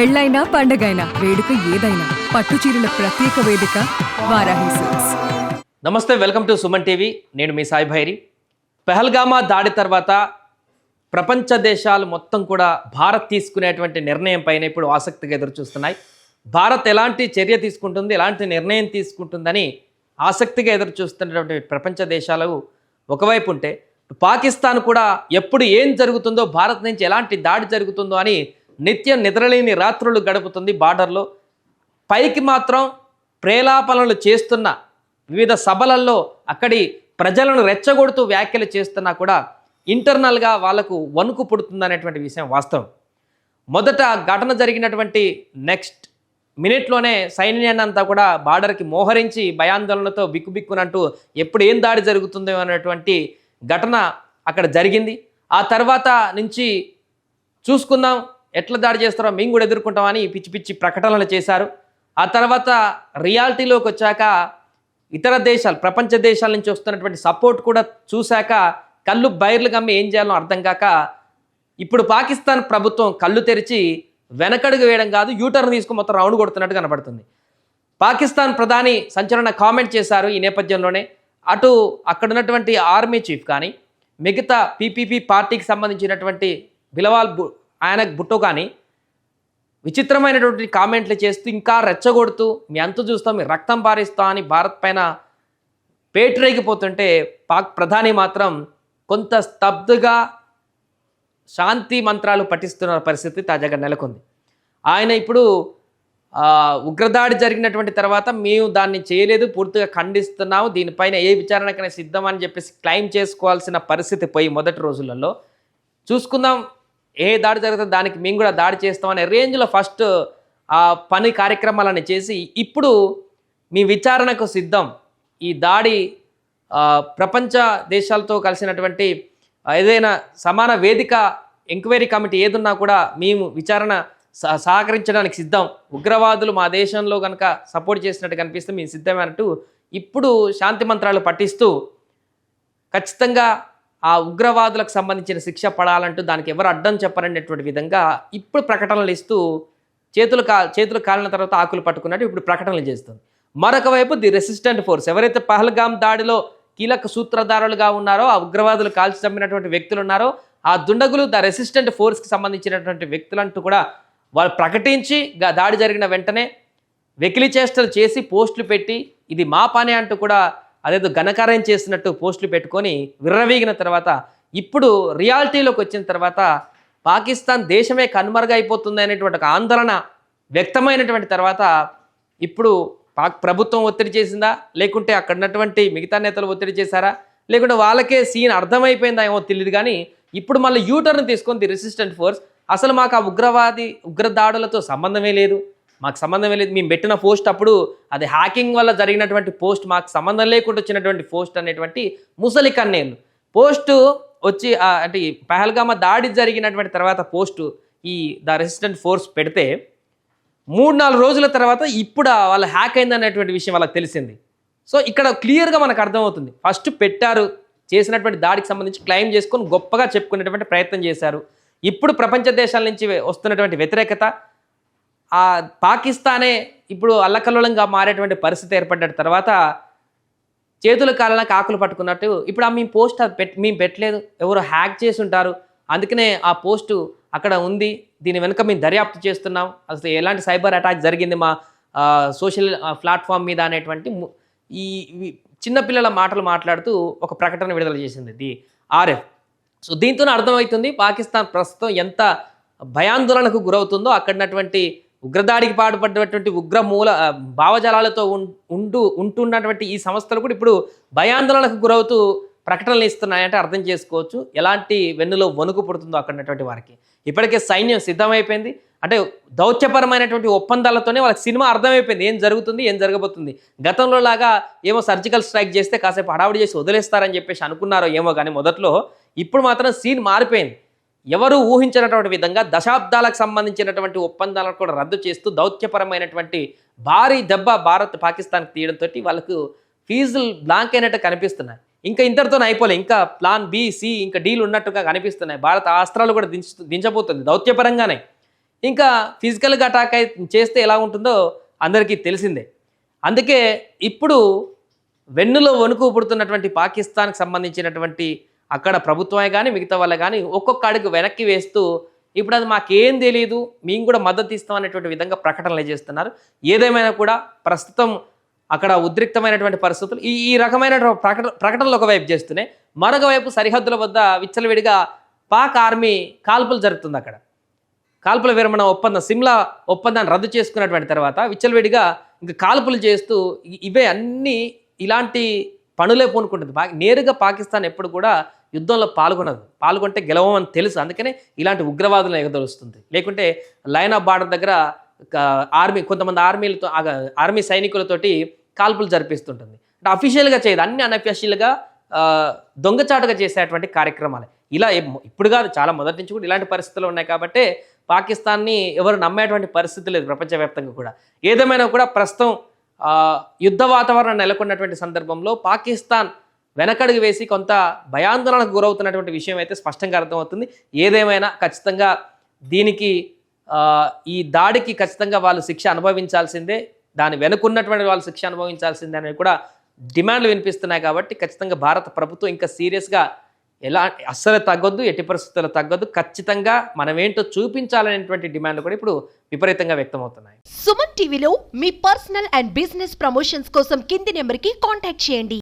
పెళ్ళైనా పండగైనా వేడుక ఏదైనా పట్టు చీరల ప్రత్యేక వేదిక వారాహి సిల్క్స్. నమస్తే, వెల్కమ్ టు సుమన్ టీవీ. నేను మీ సాయి భైరి. పెహల్గామా దాడి తర్వాత ప్రపంచ దేశాలు మొత్తం కూడా భారత్ తీసుకునేటువంటి నిర్ణయం పైన ఇప్పుడు ఆసక్తిగా ఎదురు చూస్తున్నాయి. భారత్ ఎలాంటి చర్య తీసుకుంటుంది, ఎలాంటి నిర్ణయం తీసుకుంటుందని ఆసక్తిగా ఎదురు చూస్తున్నటువంటి ప్రపంచ దేశాలు ఒకవైపు ఉంటే, పాకిస్తాన్ కూడా ఎప్పుడు ఏం జరుగుతుందో, భారత్ నుంచి ఎలాంటి దాడి జరుగుతుందో అని నిత్యం నిద్రలేని రాత్రులు గడుపుతుంది బార్డర్లో. పైకి మాత్రం ప్రేలాపనలు చేస్తున్న వివిధ సభలలో అక్కడి ప్రజలను రెచ్చగొడుతూ వ్యాఖ్యలు చేస్తున్నా కూడా ఇంటర్నల్గా వాళ్లకు వణుకు పుడుతుందనేటువంటి విషయం వాస్తవం. మొదట ఘటన జరిగినటువంటి నెక్స్ట్ మినిట్లోనే సైన్యాన్ని అంతా కూడా బార్డర్కి మోహరించి భయాందోళనతో బిక్కుబిక్కునంటూ ఎప్పుడు ఏం దాడి జరుగుతుందో అనేటువంటి ఘటన అక్కడ జరిగింది. ఆ తర్వాత నుంచి చూసుకుందాం, ఎట్లా దాడి చేస్తారో మేము కూడా ఎదుర్కొంటామని పిచ్చి పిచ్చి ప్రకటనలు చేశారు. ఆ తర్వాత రియాలిటీలోకి వచ్చాక ఇతర దేశాలు, ప్రపంచ దేశాల నుంచి వస్తున్నటువంటి సపోర్ట్ కూడా చూశాక కళ్ళు బైర్లు గమ్మి ఏం చేయాలో అర్థం కాక ఇప్పుడు పాకిస్తాన్ ప్రభుత్వం కళ్ళు తెరిచి వెనకడుగు వేయడం కాదు, యూటర్న్ తీసుకుని మొత్తం రౌండ్ కొడుతున్నట్టు కనబడుతుంది. పాకిస్తాన్ ప్రధాని సంచలన కామెంట్ చేశారు. ఈ నేపథ్యంలోనే అటు అక్కడ ఉన్నటువంటి ఆర్మీ చీఫ్ కానీ, మిగతా పీపీపీ పార్టీకి సంబంధించినటువంటి బిలవాల్ ఆయన భుట్టో కానీ విచిత్రమైనటువంటి కామెంట్లు చేస్తూ ఇంకా రెచ్చగొడుతూ మీ అంతు చూస్తాం, మీ రక్తం పారిస్తా అని భారత్ పైన పేటరేగిపోతుంటే పాక్ ప్రధాని మాత్రం కొంత స్తబ్దుగా శాంతి మంత్రాలు పఠిస్తున్న పరిస్థితి తాజాగా నెలకొంది. ఆయన ఇప్పుడు ఉగ్రదాడి జరిగినటువంటి తర్వాత మేము దాన్ని చేయలేదు, పూర్తిగా ఖండిస్తున్నాము, దీనిపైన ఏ విచారణకైనా సిద్ధమని చెప్పేసి క్లెయిమ్ చేసుకోవాల్సిన పరిస్థితి పోయి మొదటి రోజులలో చూసుకుందాం, ఏ దాడి జరుగుతుంది దానికి మేము కూడా దాడి చేస్తామనే రేంజ్లో ఫస్ట్ ఆ పని కార్యక్రమాలను చేసి ఇప్పుడు మీ విచారణకు సిద్ధం, ఈ దాడి ప్రపంచ దేశాలతో కలిసినటువంటి ఏదైనా సమాన వేదిక ఎంక్వైరీ కమిటీ ఏదున్నా కూడా మేము విచారణ సహకరించడానికి సిద్ధం, ఉగ్రవాదులు మా దేశంలో కనుక సపోర్ట్ చేసినట్టు కనిపిస్తే మేము సిద్ధమే అన్నట్టు ఇప్పుడు శాంతి మంత్రాలు పఠిస్తూ ఖచ్చితంగా ఆ ఉగ్రవాదులకు సంబంధించిన శిక్ష పడాలంటూ దానికి ఎవరు అడ్డం చెప్పరనేటువంటి విధంగా ఇప్పుడు ప్రకటనలు ఇస్తూ చేతులు కాలిన తర్వాత ఆకులు పట్టుకున్నట్టు ఇప్పుడు ప్రకటనలు చేస్తుంది. మరొక వైపు ది రెసిస్టెంట్ ఫోర్స్, ఎవరైతే పహల్గామ్ దాడిలో కీలక సూత్రధారులుగా ఉన్నారో, ఆ ఉగ్రవాదులు కాల్చి చంపినటువంటి వ్యక్తులు ఉన్నారో, ఆ దుండగులు ద రెసిస్టెంట్ ఫోర్స్కి సంబంధించినటువంటి వ్యక్తులంటూ కూడా వాళ్ళు ప్రకటించి దాడి జరిగిన వెంటనే వెకిలి చేష్టలు చేసి పోస్టులు పెట్టి ఇది మా పని అంటూ కూడా అదేదో ఘనకార్యం చేస్తున్నట్టు పోస్టులు పెట్టుకొని విర్రవీగిన తర్వాత ఇప్పుడు రియాలిటీలోకి వచ్చిన తర్వాత పాకిస్తాన్ దేశమే కనుమరుగైపోతుంది అనేటువంటి ఒక ఆందోళన వ్యక్తమైనటువంటి తర్వాత ఇప్పుడు పాక్ ప్రభుత్వం ఒత్తిడి చేసిందా, లేకుంటే అక్కడ ఉన్నటువంటి మిగతా నేతలు ఒత్తిడి చేశారా, లేకుంటే వాళ్ళకే సీన్ అర్థమైపోయిందా ఏమో తెలియదు. కానీ ఇప్పుడు మళ్ళీ యూటర్న్ తీసుకొని ది రెసిస్టెంట్ ఫోర్స్ అసలు మాకు ఆ ఉగ్రదాడులతో సంబంధమే లేదు, మాకు సంబంధమే లేదు, మేము పెట్టిన పోస్ట్ అప్పుడు అది హ్యాకింగ్ వల్ల జరిగినటువంటి పోస్ట్, మాకు సంబంధం లేకుండా వచ్చినటువంటి పోస్ట్ అనేటువంటి ముసలి కన్నేళ్ళు పోస్టు వచ్చి అంటే పహల్గామా దాడి జరిగినటువంటి తర్వాత పోస్టు ఈ ద రెసిస్టెంట్ ఫోర్స్ పెడితే 3-4 రోజుల తర్వాత ఇప్పుడు వాళ్ళు హ్యాక్ అయిందనేటువంటి విషయం వాళ్ళకి తెలిసింది. సో ఇక్కడ క్లియర్గా మనకు అర్థమవుతుంది, ఫస్ట్ పెట్టారు, చేసినటువంటి దాడికి సంబంధించి క్లెయిమ్ చేసుకొని గొప్పగా చెప్పుకునేటువంటి ప్రయత్నం చేశారు. ఇప్పుడు ప్రపంచ దేశాల నుంచి వస్తున్నటువంటి వ్యతిరేకత, ఆ పాకిస్తానే ఇప్పుడు అల్లకల్లోలంగా మారేటువంటి పరిస్థితి ఏర్పడ్డ తర్వాత చేతుల కాళ్ళకి ఆకులు పట్టుకున్నట్టు ఇప్పుడు మేము పోస్ట్ మేము పెట్టలేదు, ఎవరు హ్యాక్ చేసి ఉంటారు, అందుకనే ఆ పోస్టు అక్కడ ఉంది, దీని వెనుక మేము దర్యాప్తు చేస్తున్నాం, అసలు ఎలాంటి సైబర్ అటాక్ జరిగింది మా సోషల్ ప్లాట్ఫామ్ మీద అనేటువంటి ఈ చిన్నపిల్లల మాటలు మాట్లాడుతూ ఒక ప్రకటన విడుదల చేసింది ది ఆర్ఎఫ్. సో దీంతోనే అర్థమవుతుంది పాకిస్తాన్ ప్రస్తుతం ఎంత భయాందోళనకు గురవుతుందో, అక్కడున్నటువంటి ఉగ్రదాడికి పాటుపడినటువంటి ఉగ్రమూల భావజాలాలతో ఉంటున్నటువంటి ఈ సంస్థలు కూడా ఇప్పుడు భయాందోళనకు గురవుతూ ప్రకటనలు ఇస్తున్నాయంటే అర్థం చేసుకోవచ్చు ఎలాంటి వెన్నులో వణుకు పుడుతుందో అక్కడున్నటువంటి వారికి. ఇప్పటికే సైన్యం సిద్ధమైపోయింది, అంటే దౌత్యపరమైనటువంటి ఒప్పందాలతోనే వాళ్ళకి సినిమా అర్థమైపోయింది, ఏం జరుగుతుంది ఏం జరగబోతుంది. గతంలో లాగా ఏమో సర్జికల్ స్ట్రైక్ చేస్తే కాసేపు హడావుడి చేసి వదిలేస్తారని చెప్పేసి అనుకున్నారో ఏమో కానీ మొదట్లో, ఇప్పుడు మాత్రం సీన్ మారిపోయింది. ఎవరు ఊహించినటువంటి విధంగా దశాబ్దాలకు సంబంధించినటువంటి ఒప్పందాలను కూడా రద్దు చేస్తూ దౌత్యపరమైనటువంటి భారీ దెబ్బ భారత్ పాకిస్తాన్కి తీయడంతో వాళ్ళకు ఫీజులు బ్లాంక్ అయినట్టు కనిపిస్తున్నాయి. ఇంకా ఇంతటితో అయిపోలే, ఇంకా ప్లాన్ బి, సి, ఇంకా డీలు ఉన్నట్టుగా కనిపిస్తున్నాయి. భారత అస్త్రాలు కూడా దించబోతుంది దౌత్యపరంగానే. ఇంకా ఫిజికల్గా అటాక్ చేస్తే ఎలా ఉంటుందో అందరికీ తెలిసిందే. అందుకే ఇప్పుడు వెన్నులో వణుకు పుడుతున్నటువంటి పాకిస్తాన్కి సంబంధించినటువంటి అక్కడ ప్రభుత్వమే కానీ మిగతా వాళ్ళే కానీ ఒక్కొక్క అడుగు వెనక్కి వేస్తూ ఇప్పుడు అది మాకేం తెలియదు, మేము కూడా మద్దతు ఇస్తాం అనేటువంటి విధంగా ప్రకటనలు చేస్తున్నారు. ఏదేమైనా కూడా ప్రస్తుతం అక్కడ ఉద్రిక్తమైనటువంటి పరిస్థితులు ఈ రకమైన ప్రకటనలు ఒకవైపు చేస్తున్నాయి. మరొక వైపు సరిహద్దుల వద్ద విచ్చలవిడిగా పాక్ ఆర్మీ కాల్పులు జరుగుతుంది. అక్కడ కాల్పుల విరమణ ఒప్పందం, సిమ్లా ఒప్పందాన్ని రద్దు చేసుకున్నటువంటి తర్వాత విచ్చలవిడిగా ఇంకా కాల్పులు చేస్తూ ఇవే అన్నీ ఇలాంటి పనులే పూనుకుంటుంది. నేరుగా పాకిస్తాన్ ఎప్పుడు కూడా యుద్ధంలో పాల్గొంటే గెలవమని తెలుసు. అందుకనే ఇలాంటి ఉగ్రవాదులను ఎగదొలుస్తుంది. లేకుంటే లైన్ ఆఫ్ బార్డర్ దగ్గర కొంతమంది ఆర్మీ సైనికులతోటి కాల్పులు జరిపిస్తుంటుంది. అంటే అఫీషియల్గా చేయదు, అన్ని అన్అఫీషియల్గా దొంగచాటుగా చేసేటువంటి కార్యక్రమాలే. ఇలా ఇప్పుడు కాదు, చాలా మొదటి నుంచి కూడా ఇలాంటి పరిస్థితులు ఉన్నాయి. కాబట్టి పాకిస్తాన్ని ఎవరు నమ్మేటువంటి పరిస్థితి లేదు ప్రపంచవ్యాప్తంగా కూడా. ఏదేమైనా కూడా ప్రస్తుతం యుద్ధ వాతావరణం నెలకొన్నటువంటి సందర్భంలో పాకిస్తాన్ వెనకడుగు వేసి కొంత భయాందోళనకు గురవుతున్నటువంటి విషయం అయితే స్పష్టంగా అర్థమవుతుంది. ఏదేమైనా ఖచ్చితంగా దీనికి ఈ దాడికి ఖచ్చితంగా వాళ్ళు శిక్ష అనుభవించాల్సిందే, దాని వెనుకున్నటువంటి వాళ్ళు శిక్ష అనుభవించాల్సిందే అనేది కూడా డిమాండ్లు వినిపిస్తున్నాయి. కాబట్టి ఖచ్చితంగా భారత ప్రభుత్వం ఇంకా సీరియస్గా అస్సలు తగ్గొద్దు, ఎట్టి పరిస్థితుల్లో తగ్గొద్దు, ఖచ్చితంగా మనమేంటో చూపించాలనేటువంటి డిమాండ్లు కూడా ఇప్పుడు విపరీతంగా వ్యక్తమవుతున్నాయి. సుమన్ టీవీలో మీ పర్సనల్ అండ్ బిజినెస్ ప్రమోషన్స్ కోసం కింది నెంబర్కి కాంటాక్ట్ చేయండి.